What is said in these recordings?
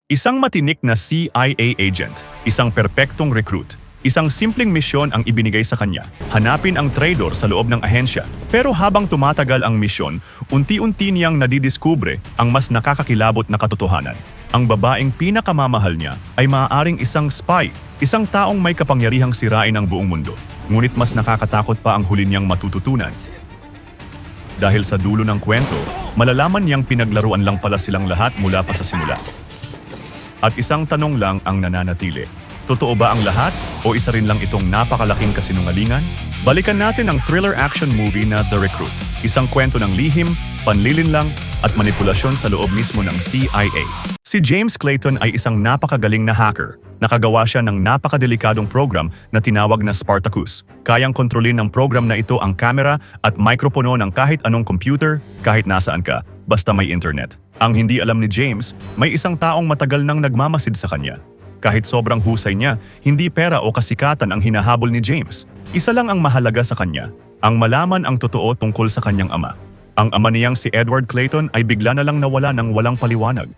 Isang matinik na CIA agent, isang perpektong recruit, isang simpleng misyon ang ibinigay sa kanya. Hanapin ang traitor sa loob ng ahensya. Pero habang tumatagal ang misyon, unti-unti niyang nadidiskubre ang mas nakakakilabot na katotohanan. Ang babaeng pinakamamahal niya ay maaaring isang spy, isang taong may kapangyarihang sirain ang buong mundo. Ngunit mas nakakatakot pa ang huli niyang matututunan. Dahil sa dulo ng kwento, malalaman niyang pinaglaruan lang pala silang lahat mula pa sa simula. At isang tanong lang ang nananatili. Totoo ba ang lahat o isa rin lang itong napakalaking kasinungalingan? Balikan natin ang thriller action movie na The Recruit. Isang kwento ng lihim, panlilinlang at manipulasyon sa loob mismo ng CIA. Si James Clayton ay isang napakagaling na hacker. Nakagawa siya ng napakadelikadong program na tinawag na Spartacus. Kayang kontrolin ng program na ito ang kamera at mikropono ng kahit anong computer, kahit nasaan ka, basta may internet. Ang hindi alam ni James, may isang taong matagal nang nagmamasid sa kanya. Kahit sobrang husay niya, hindi pera o kasikatan ang hinahabol ni James. Isa lang ang mahalaga sa kanya, ang malaman ang totoo tungkol sa kanyang ama. Ang ama niyang si Edward Clayton ay bigla na lang nawala ng walang paliwanag.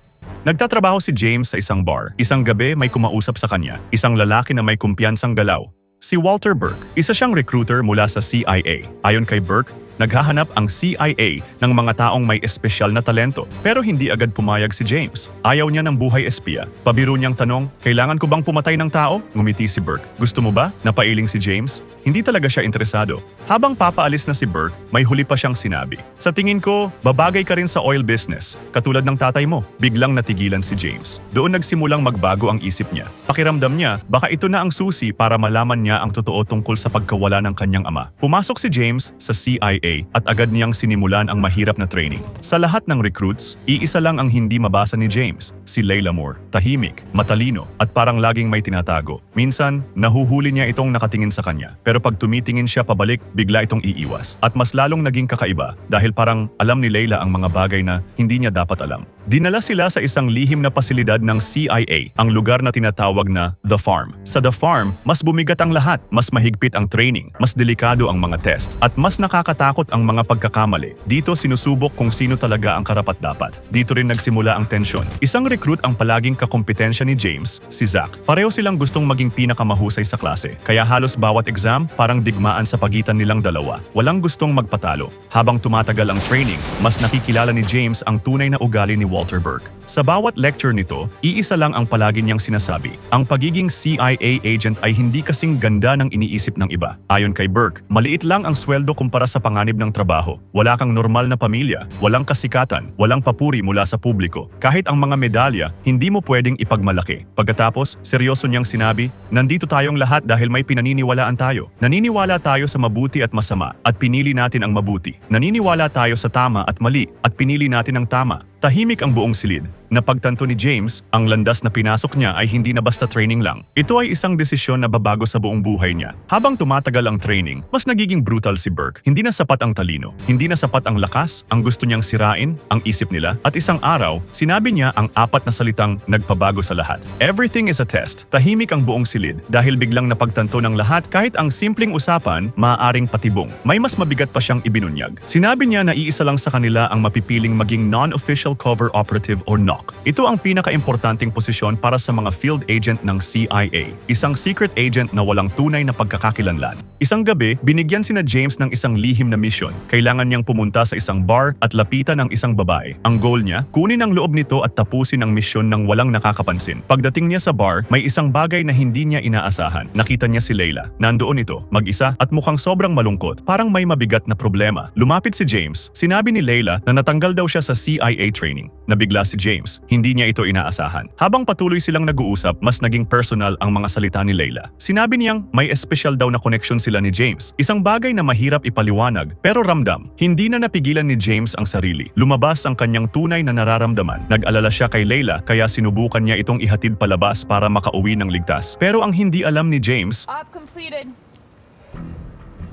Nagtatrabaho si James sa isang bar. Isang gabi may kumausap sa kanya, isang lalaki na may kumpiyansang galaw. Si Walter Burke, isa siyang recruiter mula sa CIA. Ayon kay Burke, naghahanap ang CIA ng mga taong may espesyal na talento. Pero hindi agad pumayag si James. Ayaw niya ng buhay espiya. Pabiro niyang tanong, kailangan ko bang pumatay ng tao? Ngumiti si Burke. Gusto mo ba? Napailing si James. Hindi talaga siya interesado. Habang papaalis na si Burke, may huli pa siyang sinabi. Sa tingin ko, babagay ka rin sa oil business. Katulad ng tatay mo. Biglang natigilan si James. Doon nagsimulang magbago ang isip niya. Pakiramdam niya, baka ito na ang susi para malaman niya ang totoo tungkol sa pagkawala ng kanyang ama. Pumasok si James sa CIA at agad niyang sinimulan ang mahirap na training. Sa lahat ng recruits, iisa lang ang hindi mabasa ni James, si Layla Moore. Tahimik, matalino, at parang laging may tinatago. Minsan, nahuhuli niya itong nakatingin sa kanya. Pero pag tumitingin siya pabalik, bigla itong iiwas. At mas lalong naging kakaiba dahil parang alam ni Layla ang mga bagay na hindi niya dapat alam. Dinala sila sa isang lihim na pasilidad ng CIA, ang lugar na tinatawag na The Farm. Sa The Farm, mas bumigat ang lahat, mas mahigpit ang training, mas delikado ang mga test, at mas nakakatakot ang mga pagkakamali. Dito sinusubok kung sino talaga ang karapat-dapat. Dito rin nagsimula ang tensyon. Isang recruit ang palaging kakompetensya ni James, si Zach. Pareho silang gustong maging pinakamahusay sa klase. Kaya halos bawat exam parang digmaan sa pagitan nilang dalawa. Walang gustong magpatalo. Habang tumatagal ang training, mas nakikilala ni James ang tunay na ugali ni Walter Burke. Sa bawat lecture nito, iisa lang ang palagi niyang sinasabi. Ang pagiging CIA agent ay hindi kasing ganda ng iniisip ng iba. Ayon kay Burke, maliit lang ang sweldo kumpara sa panganib ng trabaho. Wala kang normal na pamilya, walang kasikatan, walang papuri mula sa publiko. Kahit ang mga medalya, hindi mo pwedeng ipagmalaki. Pagkatapos, seryoso niyang sinabi, nandito tayong lahat dahil may pinaniniwalaan tayo. Naniniwala tayo sa mabuti at masama at pinili natin ang mabuti. Naniniwala tayo sa tama at mali at pinili natin ang tama. Tahimik ang buong silid. Napagtanto ni James, ang landas na pinasok niya ay hindi na basta training lang. Ito ay isang desisyon na babago sa buong buhay niya. Habang tumatagal ang training, mas nagiging brutal si Burke. Hindi na sapat ang talino, hindi na sapat ang lakas, ang gusto niyang sirain, ang isip nila, at isang araw, sinabi niya ang 4 na salitang nagpabago sa lahat. Everything is a test. Tahimik ang buong silid dahil biglang napagtanto ng lahat kahit ang simpleng usapan, maaaring patibong. May mas mabigat pa siyang ibinunyag. Sinabi niya na iisa lang sa kanila ang mapipiling maging non-official cover operative or NOC. Ito ang pinaka-importanting posisyon para sa mga field agent ng CIA. Isang secret agent na walang tunay na pagkakakilanlan. Isang gabi, binigyan sina James ng isang lihim na mission. Kailangan niyang pumunta sa isang bar at lapitan ng isang babae. Ang goal niya, kunin ang loob nito at tapusin ang misyon ng walang nakakapansin. Pagdating niya sa bar, may isang bagay na hindi niya inaasahan. Nakita niya si Layla. Nandoon ito, mag-isa at mukhang sobrang malungkot. Parang may mabigat na problema. Lumapit si James. Sinabi ni Layla na natanggal daw siya sa CIA training. Nabigla si James. Hindi niya ito inaasahan. Habang patuloy silang nag-uusap, mas naging personal ang mga salita ni Layla. Sinabi niyang may espesyal daw na connection sila ni James. Isang bagay na mahirap ipaliwanag, pero ramdam. Hindi na napigilan ni James ang sarili. Lumabas ang kanyang tunay na nararamdaman. Nag-alala siya kay Layla, kaya sinubukan niya itong ihatid palabas para makauwi ng ligtas. Pero ang hindi alam ni James, Op completed.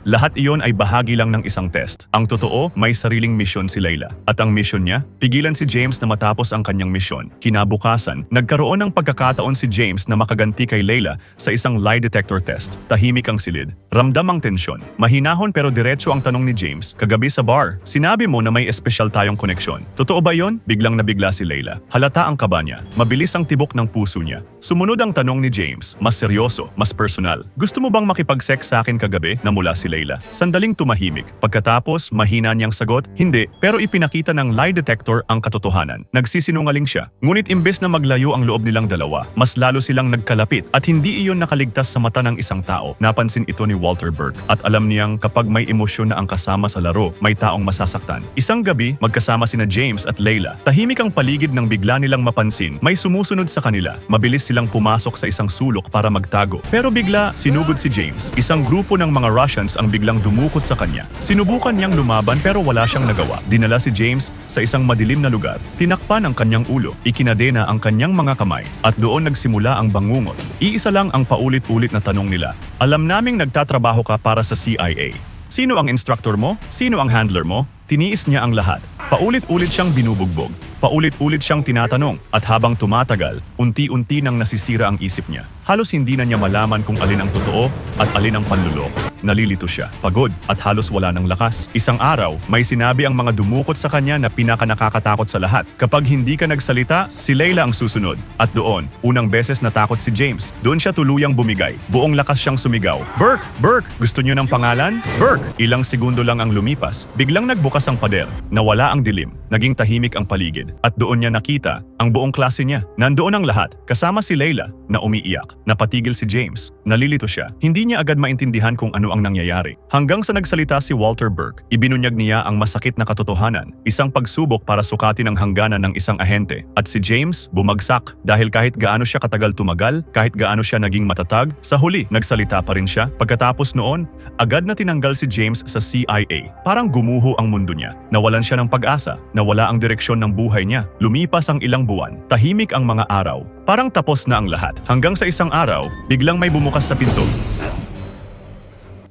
Lahat iyon ay bahagi lang ng isang test. Ang totoo, may sariling misyon si Layla. At ang misyon niya, pigilan si James na matapos ang kanyang misyon. Kinabukasan, nagkaroon ng pagkakataon si James na makaganti kay Layla sa isang lie detector test. Tahimik ang silid. Ramdam ang tensyon. Mahinahon pero diretso ang tanong ni James. Kagabi sa bar, sinabi mo na may espesyal tayong koneksyon. Totoo ba yon? Biglang nabigla si Layla. Halata ang kaba niya. Mabilis ang tibok ng puso niya. Sumunod ang tanong ni James. Mas seryoso, mas personal. Gusto mo bang makipag-sex sa akin kagabi? Namula si Layla. Sandaling tumahimik. Pagkatapos, mahina niyang sagot, hindi. Pero ipinakita ng lie detector ang katotohanan. Nagsisinungaling siya. Ngunit imbes na maglayo ang loob nilang dalawa, mas lalo silang nagkalapit at hindi iyon nakaligtas sa mata ng isang tao. Napansin ito ni Walter Burke at alam niyang kapag may emosyon na ang kasama sa laro, may taong masasaktan. Isang gabi, magkasama sina James at Layla. Tahimik ang paligid nang bigla nilang mapansin. May sumusunod sa kanila. Mabilis silang pumasok sa isang sulok para magtago. Pero bigla, sinugod si James. Isang grupo ng mga Russians ang biglang dumukot sa kanya. Sinubukan niyang lumaban pero wala siyang nagawa. Dinala si James sa isang madilim na lugar. Tinakpan ang kanyang ulo. Ikinadena ang kanyang mga kamay. At doon nagsimula ang bangungot. Iisa lang ang paulit-ulit na tanong nila. Alam naming nagtatrabaho ka para sa CIA. Sino ang instructor mo? Sino ang handler mo? Tiniis niya ang lahat. Paulit-ulit siyang binubugbog. Paulit-ulit siyang tinatanong at habang tumatagal, unti-unti nang nasisira ang isip niya. Halos hindi na niya malaman kung alin ang totoo at alin ang panluloko. Nalilito siya, pagod at halos wala ng lakas. Isang araw, may sinabi ang mga dumukot sa kanya na pinaka-nakakatakot sa lahat. Kapag hindi ka nagsalita, si Layla ang susunod. At doon, unang beses natakot si James. Doon siya tuluyang bumigay. Buong lakas siyang sumigaw. Burke! Burke! Gusto niyo ng pangalan? Burke! Ilang segundo lang ang lumipas. Biglang nagbukas ang pader. Nawala ang dilim. Naging tahimik ang paligid. At doon niya nakita ang buong klase niya. Nandoon ang lahat, kasama si Layla na umiiyak. Napatigil si James. Nalilito siya. Hindi niya agad maintindihan kung ano ang nangyayari. Hanggang sa nagsalita si Walter Burke, ibinunyag niya ang masakit na katotohanan. Isang pagsubok para sukatin ang hangganan ng isang ahente. At si James bumagsak dahil kahit gaano siya katagal tumagal, kahit gaano siya naging matatag, sa huli nagsalita pa rin siya. Pagkatapos noon, agad na tinanggal si James sa CIA. Parang gumuho ang mundo niya. Nawalan siya ng pag-asa. Nawala ang direksyon ng buhay niya. Lumipas ang ilang buwan. Tahimik ang mga araw. Parang tapos na ang lahat. Hanggang sa isang araw, biglang may bumukas sa pinto.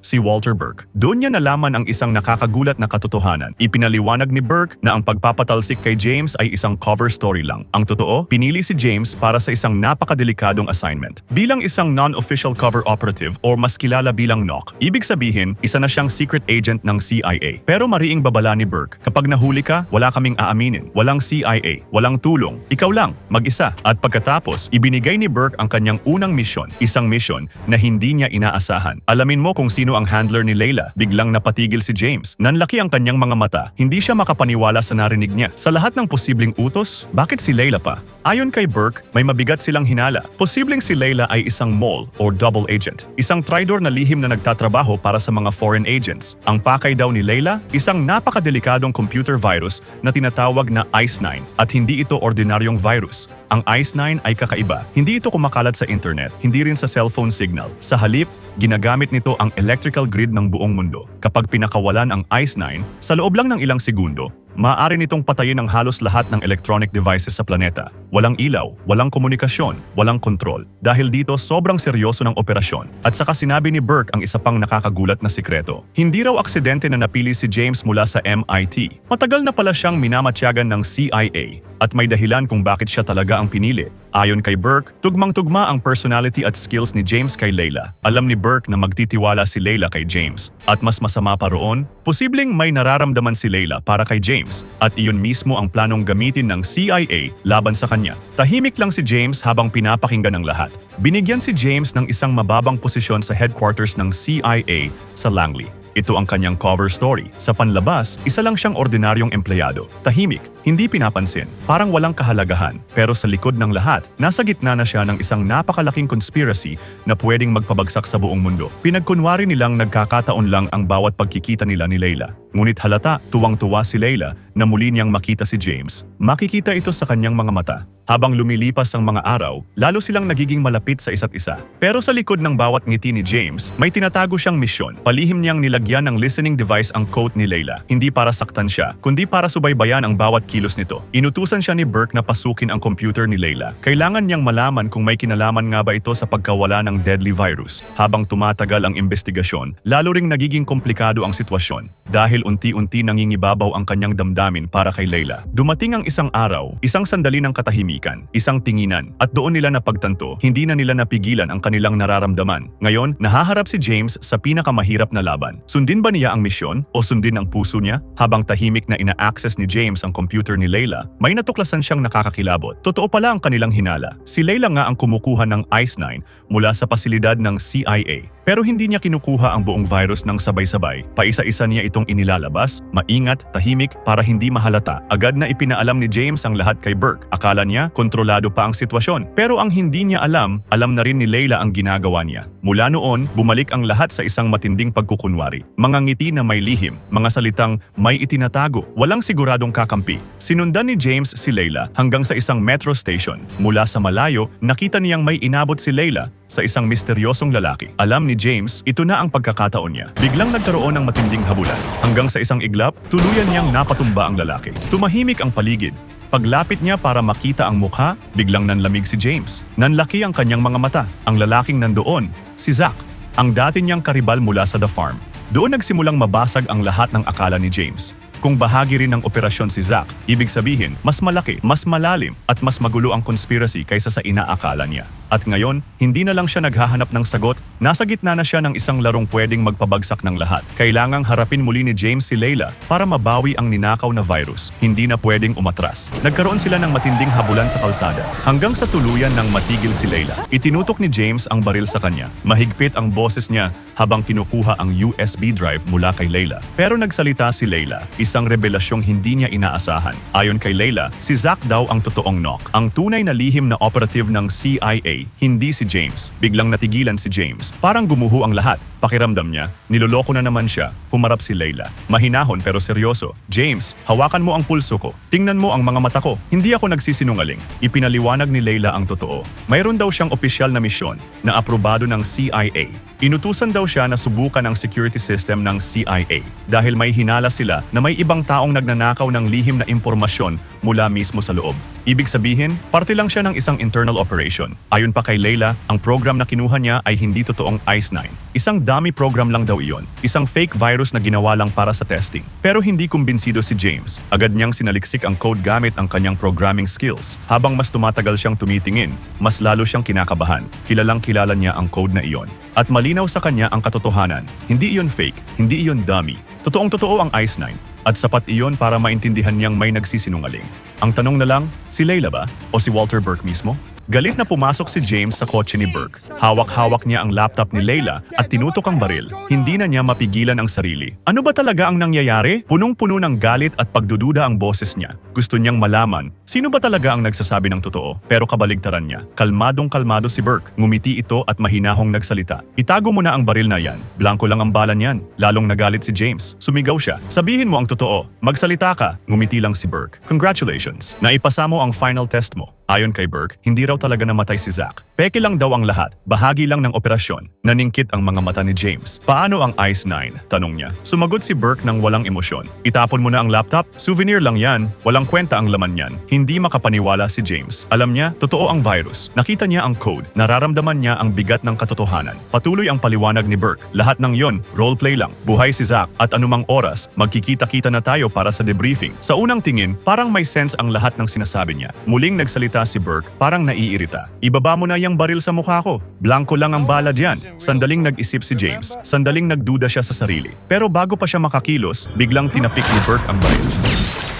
Si Walter Burke. Doon niya nalaman ang isang nakakagulat na katotohanan. Ipinaliwanag ni Burke na ang pagpapatalsik kay James ay isang cover story lang. Ang totoo, pinili si James para sa isang napakadelikadong assignment. Bilang isang non-official cover operative o mas kilala bilang NOC, ibig sabihin, isa na siyang secret agent ng CIA. Pero mariing babala ni Burke, kapag nahuli ka, wala kaming aaminin. Walang CIA, walang tulong. Ikaw lang, mag-isa. At pagkatapos, ibinigay ni Burke ang kanyang unang misyon. Isang misyon na hindi niya inaasahan. Alamin mo kung sino ang handler ni Layla. Biglang napatigil si James. Nanlaki ang kanyang mga mata. Hindi siya makapaniwala sa narinig niya. Sa lahat ng posibleng utos, bakit si Layla pa? Ayon kay Burke, may mabigat silang hinala. Posibleng si Layla ay isang mole or double agent. Isang traidor na lihim na nagtatrabaho para sa mga foreign agents. Ang pakay daw ni Layla, isang napakadelikadong computer virus na tinatawag na ICE-9 at hindi ito ordinaryong virus. Ang ICE-9 ay kakaiba. Hindi ito kumakalat sa internet, hindi rin sa cellphone signal. Sa halip, ginagamit nito ang electrical grid ng buong mundo. Kapag pinakawalan ang ICE-9, sa loob lang ng ilang segundo, maaari nitong patayin ang halos lahat ng electronic devices sa planeta. Walang ilaw, walang komunikasyon, walang kontrol. Dahil dito, sobrang seryoso ng operasyon. At saka sinabi ni Burke ang isa pang nakakagulat na sikreto. Hindi raw aksidente na napili si James mula sa MIT. Matagal na pala siyang minamatyagan ng CIA. At may dahilan kung bakit siya talaga ang pinili. Ayon kay Burke, tugmang-tugma ang personality at skills ni James kay Layla. Alam ni Burke na magtitiwala si Layla kay James. At mas masama pa roon, posibleng may nararamdaman si Layla para kay James. At iyon mismo ang planong gamitin ng CIA laban sa kanya. Tahimik lang si James habang pinapakinggan ng lahat. Binigyan si James ng isang mababang posisyon sa headquarters ng CIA sa Langley. Ito ang kanyang cover story. Sa panlabas, isa lang siyang ordinaryong empleyado. Tahimik, hindi pinapansin, parang walang kahalagahan. Pero sa likod ng lahat, nasa gitna na siya ng isang napakalaking conspiracy na pwedeng magpabagsak sa buong mundo. Pinagkunwari nilang nagkakataon lang ang bawat pagkikita nila ni Layla. Ngunit halata, tuwang-tuwa si Layla na muli niyang makita si James. Makikita ito sa kanyang mga mata. Habang lumilipas ang mga araw, lalo silang nagiging malapit sa isa't isa. Pero sa likod ng bawat ngiti ni James, may tinatago siyang misyon. Palihim niyang nilagyan ng listening device ang coat ni Layla. Hindi para saktan siya, kundi para subaybayan ang bawat kilos nito. Inutusan siya ni Burke na pasukin ang computer ni Layla. Kailangan niyang malaman kung may kinalaman nga ba ito sa pagkawala ng deadly virus. Habang tumatagal ang investigasyon, lalo ring nagiging komplikado ang sitwasyon. Dahil unti-unti nangingibabaw ang kanyang damdamin para kay Layla. Dumating ang isang araw, isang sandali ng katahimikan, isang tinginan, at doon nila napagtanto, hindi na nila napigilan ang kanilang nararamdaman. Ngayon, nahaharap si James sa pinakamahirap na laban. Sundin ba niya ang misyon o sundin ang puso niya? Habang tahimik na ina-access ni James ang computer ni Layla, may natuklasan siyang nakakakilabot. Totoo pala ang kanilang hinala. Si Layla nga ang kumukuha ng Ice-9 mula sa pasilidad ng CIA. Pero hindi niya kinukuha ang buong virus ng sabay-sabay. Paisa-isa niya itong inilalabas, maingat, tahimik para hindi mahalata. Agad na ipinaalam ni James ang lahat kay Burke. Akala niya kontrolado pa ang sitwasyon. Pero ang hindi niya alam na rin ni Layla ang ginagawa niya. Mula noon, bumalik ang lahat sa isang matinding pagkukunwari. Mga ngiti na may lihim, mga salitang may itinatago, walang siguradong kakampi. Sinundan ni James si Layla hanggang sa isang metro station. Mula sa malayo, nakita niyang may inabot si Layla sa isang misteryosong lalaki. Alam ni James, ito na ang pagkakataon niya. Biglang nagkaroon ng matinding habulan. Hanggang sa isang iglap, tuluyan niyang napatumba ang lalaki. Tumahimik ang paligid. Paglapit niya para makita ang mukha, biglang nanlamig si James. Nanlaki ang kanyang mga mata. Ang lalaking nandoon, si Zach, ang dati niyang karibal mula sa The Farm. Doon nagsimulang mabasag ang lahat ng akala ni James. Kung bahagi rin ng operasyon si Zach, ibig sabihin, mas malaki, mas malalim, at mas magulo ang conspiracy kaysa sa inaakala niya. At ngayon, hindi na lang siya naghahanap ng sagot, nasa gitna na siya ng isang larong pwedeng magpabagsak ng lahat. Kailangang harapin muli ni James si Layla para mabawi ang ninakaw na virus. Hindi na pwedeng umatras. Nagkaroon sila ng matinding habulan sa kalsada, hanggang sa tuluyan ng matigil si Layla. Itinutok ni James ang baril sa kanya. Mahigpit ang boses niya habang kinukuha ang USB drive mula kay Layla. Pero nagsalita si Layla, isang revelasyong hindi niya inaasahan. Ayon kay Layla, si Zach daw ang totoong knock. Ang tunay na lihim na operative ng CIA, hindi si James. Biglang natigilan si James. Parang gumuho ang lahat. Pakiramdam niya, niloloko na naman siya. Humarap si Layla. Mahinahon pero seryoso. James, hawakan mo ang pulso ko. Tingnan mo ang mga mata ko. Hindi ako nagsisinungaling. Ipinaliwanag ni Layla ang totoo. Mayroon daw siyang opisyal na misyon na aprobado ng CIA. Inutusan daw siya na subukan ang security system ng CIA dahil may hinala sila na may ibang taong nagnanakaw ng lihim na impormasyon mula mismo sa loob. Ibig sabihin, parte lang siya ng isang internal operation. Ayon pa kay Layla, ang program na kinuha niya ay hindi totoong Ice-9. Isang dummy program lang daw iyon. Isang fake virus na ginawa lang para sa testing. Pero hindi kumbinsido si James. Agad niyang sinaliksik ang code gamit ang kanyang programming skills. Habang mas tumatagal siyang tumitingin, mas lalo siyang kinakabahan. Kilalang kilala niya ang code na iyon. At malinaw sa kanya ang katotohanan. Hindi iyon fake, hindi iyon dummy. Totoong-totoo ang Ice-9. At sapat iyon para maintindihan niyang may nagsisinungaling. Ang tanong na lang, si Layla ba o si Walter Burke mismo? Galit na pumasok si James sa kotse ni Burke. Hawak-hawak niya ang laptop ni Layla at tinutok ang baril. Hindi na niya mapigilan ang sarili. Ano ba talaga ang nangyayari? Punong-puno ng galit at pagdududa ang boses niya. Gusto niyang malaman, sino ba talaga ang nagsasabi ng totoo? Pero kabaligtaran niya. Kalmadong-kalmado si Burke. Ngumiti ito at mahinahong nagsalita. Itago mo na ang baril na yan. Blanko lang ang bala niyan. Lalong nagalit si James. Sumigaw siya. Sabihin mo ang totoo. Magsalita ka. Ngumiti lang si Burke. Congratulations. Naipasa mo ang final test mo. Ayon kay Burke, hindi raw talaga namatay si Zach. Peke lang daw ang lahat, bahagi lang ng operasyon. Naningkit ang mga mata ni James. Paano ang Ice-9? Tanong niya. Sumagot si Burke ng walang emosyon. Itapon mo na ang laptop? Souvenir lang yan. Walang kwenta ang laman niyan. Hindi makapaniwala si James. Alam niya, totoo ang virus. Nakita niya ang code. Nararamdaman niya ang bigat ng katotohanan. Patuloy ang paliwanag ni Burke. Lahat ng yon, roleplay lang. Buhay si Zach at anumang oras, magkikita-kita na tayo para sa debriefing. Sa unang tingin, parang may sense ang lahat ng sinasabi niya. Muling nagsalita si Burke, parang naiirita. Ibaba mo na yung baril sa mukha ko. Blanko lang ang bala diyan. Sandaling nag-isip si James. Sandaling nagduda siya sa sarili. Pero bago pa siya makakilos, biglang tinapik ni Burke ang baril.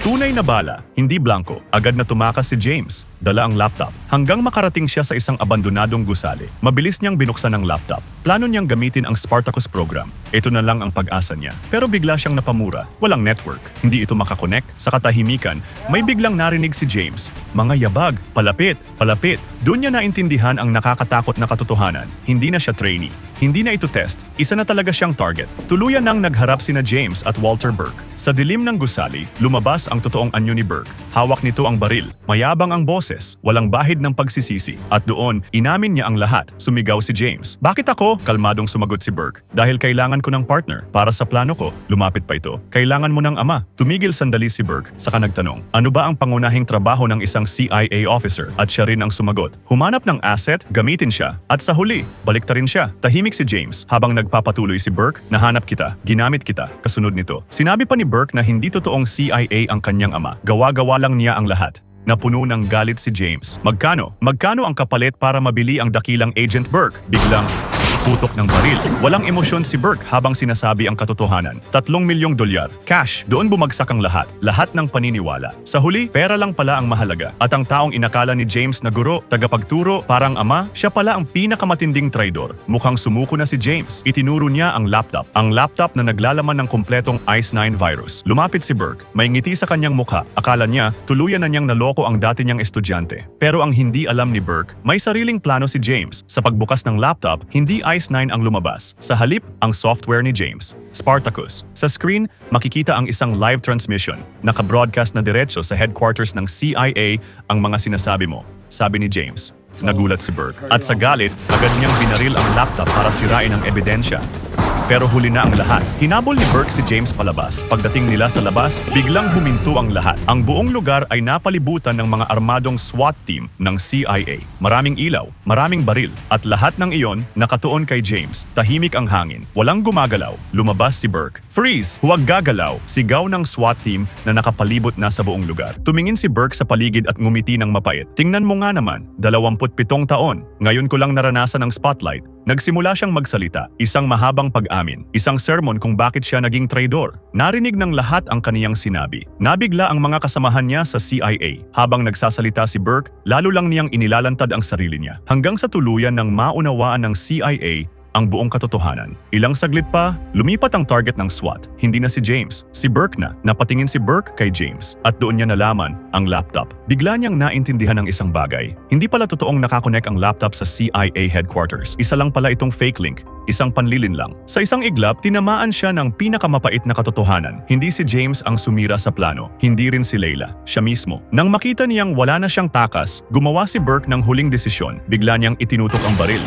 Tunay na bala, hindi blanko. Agad na tumakas si James. Dala ang laptop. Hanggang makarating siya sa isang abandonadong gusali. Mabilis niyang binuksan ang laptop. Plano niyang gamitin ang Spartacus program. Ito na lang ang pag-asa niya. Pero bigla siyang napamura. Walang network. Hindi ito makakonect. Sa katahimikan, may biglang narinig si James. Mga yabag, palapit, palapit. Doon niya naintindihan ang nakakatakot na katotohanan. Hindi na siya trainee. Hindi na ito test, isa na talaga siyang target. Tuluyan nang nagharap sina James at Walter Burke. Sa dilim ng gusali, lumabas ang totoong anyo ni Burke. Hawak nito ang baril. Mayabang ang boses. boses, walang bahid ng pagsisisi. At doon, inamin niya ang lahat. Sumigaw si James. Bakit ako? Kalmadong sumagot si Burke. Dahil kailangan ko ng partner. Para sa plano ko, lumapit pa ito. Kailangan mo ng ama. Tumigil sandali si Burke, saka nagtanong, ano ba ang pangunahing trabaho ng isang CIA officer? At siya rin ang sumagot. Humanap ng asset, gamitin siya. At sa huli, baliktarin siya. Tahimik si James. Habang nagpapatuloy si Burke, nahanap kita, ginamit kita. Kasunod nito, sinabi pa ni Burke na hindi totoong CIA ang kanyang ama. Gawa-gawa lang niya ang lahat. Napuno ng galit si James. Magkano? Magkano ang kapalit para mabili ang dakilang Agent Burke? Biglang putok ng baril. Walang emosyon si Burke habang sinasabi ang katotohanan. $3 milyong. Cash. Doon bumagsak ang lahat. Lahat ng paniniwala. Sa huli, pera lang pala ang mahalaga. At ang taong inakala ni James na guro, tagapagturo, parang ama, siya pala ang pinakamatinding traidor. Mukhang sumuko na si James. Itinuro niya ang laptop. Ang laptop na naglalaman ng kumpletong ICE-9 virus. Lumapit si Burke. May ngiti sa kanyang mukha. Akala niya, tuluyan na niyang naloko ang dati niyang estudyante. Pero ang hindi alam ni Burke, may sariling plano si James. Sa pagbukas ng laptop, hindi ICE-9 ang lumabas. Sa halip, ang software ni James. Spartacus. Sa screen, makikita ang isang live transmission. Naka-broadcast na diretso sa headquarters ng CIA ang mga sinasabi mo. Sabi ni James. Nagulat si Burke. At sa galit, agad niyang binaril ang laptop para sirain ang ebidensya. Pero huli na ang lahat. Hinabol ni Burke si James palabas. Pagdating nila sa labas, biglang huminto ang lahat. Ang buong lugar ay napalibutan ng mga armadong SWAT team ng CIA. Maraming ilaw, maraming baril, at lahat ng iyon nakatuon kay James. Tahimik ang hangin. Walang gumagalaw. Lumabas si Burke. Freeze! Huwag gagalaw! Sigaw ng SWAT team na nakapalibot na sa buong lugar. Tumingin si Burke sa paligid at ngumiti ng mapait. Tingnan mo nga naman, 27 taon. Ngayon ko lang naranasan ang spotlight. Nagsimula siyang magsalita, isang mahabang pag-amin, isang sermon kung bakit siya naging traidor. Narinig ng lahat ang kaniyang sinabi. Nabigla ang mga kasamahan niya sa CIA. Habang nagsasalita si Burke, lalo lang niyang inilalantad ang sarili niya. Hanggang sa tuluyan ng maunawaan ng CIA ang buong katotohanan. Ilang saglit pa, lumipat ang target ng SWAT. Hindi na si James, si Burke na. Napatingin si Burke kay James at doon niya nalaman ang laptop. Bigla niyang naintindihan ang isang bagay. Hindi pala totoong nakakonek ang laptop sa CIA headquarters. Isa lang pala itong fake link. Isang panlilin lang. Sa isang iglap, tinamaan siya ng pinakamapait na katotohanan. Hindi si James ang sumira sa plano. Hindi rin si Layla. Siya mismo. Nang makita niyang wala na siyang takas, gumawa si Burke ng huling desisyon. Bigla niyang itinutok ang baril.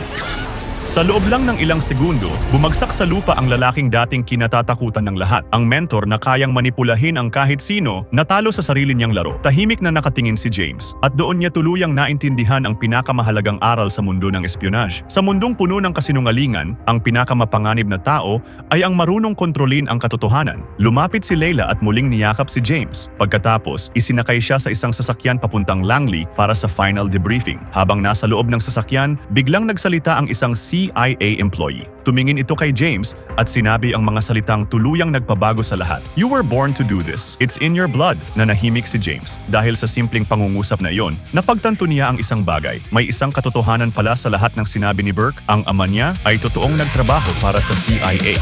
Sa loob lang ng ilang segundo, bumagsak sa lupa ang lalaking dating kinatatakutan ng lahat. Ang mentor na kayang manipulahin ang kahit sino, natalo sa sarili niyang laro. Tahimik na nakatingin si James. At doon niya tuluyang naintindihan ang pinakamahalagang aral sa mundo ng espionage. Sa mundong puno ng kasinungalingan, ang pinakamapanganib na tao ay ang marunong kontrolin ang katotohanan. Lumapit si Layla at muling niyakap si James. Pagkatapos, isinakay siya sa isang sasakyan papuntang Langley para sa final debriefing. Habang nasa loob ng sasakyan, biglang nagsalita ang isang CIA employee. Tumingin ito kay James at sinabi ang mga salitang tuluyang nagpabago sa lahat. You were born to do this. It's in your blood. Nanahimik si James. Dahil sa simpleng pangungusap na iyon, napagtanto niya ang isang bagay. May isang katotohanan pala sa lahat ng sinabi ni Burke. Ang ama niya ay totoong nagtrabaho para sa CIA.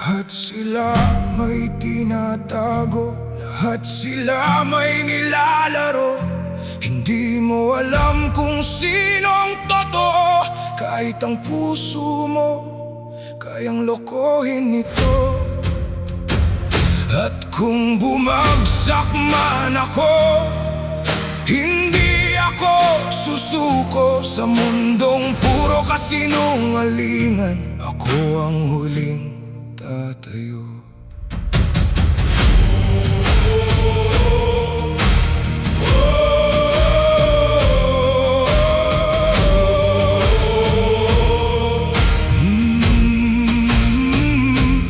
Lahat sila may tinatago, lahat sila may nilalaro. Hindi mo alam kung sino ang totoo, kahit ang puso mo kayang lokohin ito. At kung bumagsak man ako, hindi ako susuko. Sa mundong puro kasinungalingan, ako ang huling tatayo.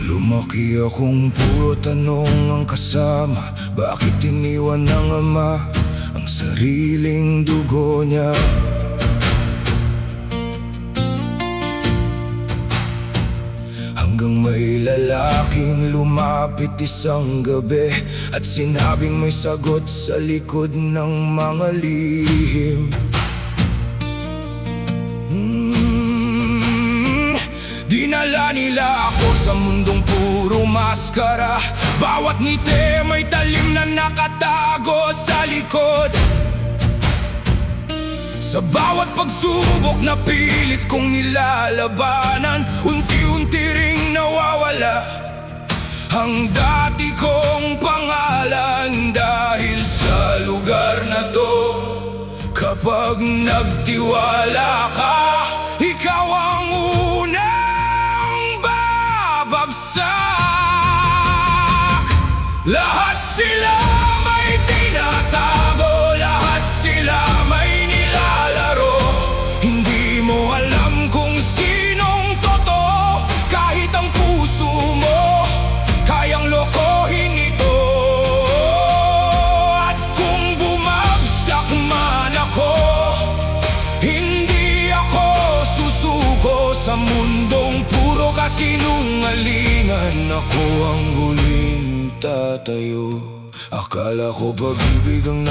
Lumaki akong puro tanong ang kasama. Bakit iniwan ng ama ang sariling dugo niya? Hanggang may lalaking lumapit isang gabi at sinabing may sagot sa likod ng mga lihim. Dinala nila ako sa mundong puro maskara. Bawat ngiti may talim na nakatago sa likod. Sa bawat pagsubok na pilit kong nilalabanan, unti-unti ring nawawala ang dati kong pangalan. Dahil sa lugar na to, kapag nagtiwala ka, ikaw ang unang babagsak. Lahat sila may tinatago, lahat sila may nilalaro. Hindi mo alam kung sinong totoo, kahit ang puso mo kayang lokohin ito. At kung bumagsak man ako, hindi ako susuko sa mundong puro kasinungalingan. Ako ang huling tatayo. Akala ko pag-ibig ang